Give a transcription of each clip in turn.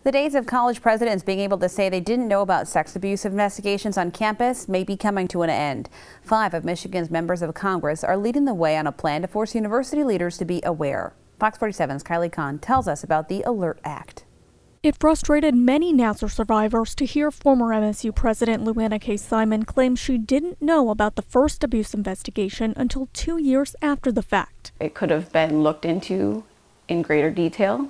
The days of college presidents being able to say they didn't know about sex abuse investigations on campus may be coming to an end. 5 of Michigan's members of Congress are leading the way on a plan to force university leaders to be aware. Fox 47's Kylie Kahn tells us about the ALERT Act. It frustrated many Nassar survivors to hear former MSU President Luanna K. Simon claim she didn't know about the first abuse investigation until 2 years after the fact. It could have been looked into in greater detail,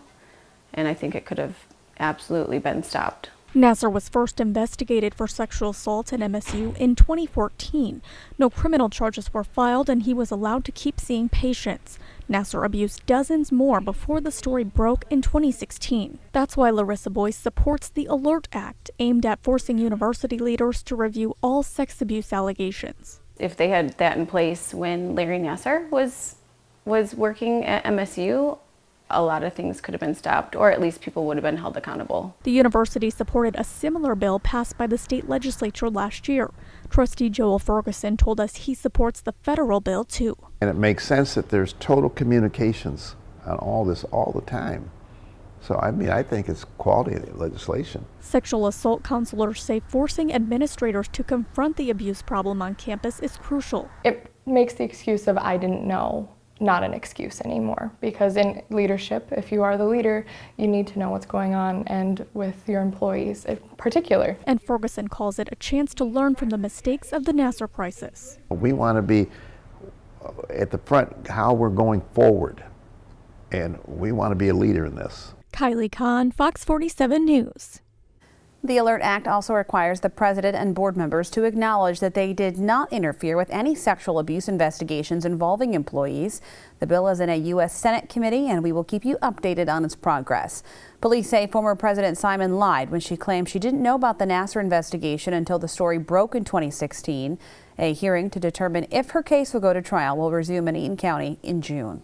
and I think it could have absolutely been stopped. Nassar was first investigated for sexual assault at MSU in 2014. No criminal charges were filed, and he was allowed to keep seeing patients. Nassar abused dozens more before the story broke in 2016. That's why Larissa Boyce supports the ALERT Act, aimed at forcing university leaders to review all sex abuse allegations. If they had that in place when Larry Nassar was working at MSU, a lot of things could have been stopped, or at least people would have been held accountable. The university supported a similar bill passed by the state legislature last year. Trustee Joel Ferguson told us he supports the federal bill too. And it makes sense that there's total communications on all this all the time. So I think it's quality legislation. Sexual assault counselors say forcing administrators to confront the abuse problem on campus is crucial. It makes the excuse of "I didn't know" not an excuse anymore, because in leadership, if you are the leader, you need to know what's going on, and with your employees in particular. And Ferguson calls it a chance to learn from the mistakes of the Nassar crisis. We want to be at the front how we're going forward, and we want to be a leader in this. Kylie Kahn, Fox 47 News. The ALERT Act also requires the president and board members to acknowledge that they did not interfere with any sexual abuse investigations involving employees. The bill is in a U.S. Senate committee, and we will keep you updated on its progress. Police say former President Simon lied when she claimed she didn't know about the Nassar investigation until the story broke in 2016. A hearing to determine if her case will go to trial will resume in Eaton County in June.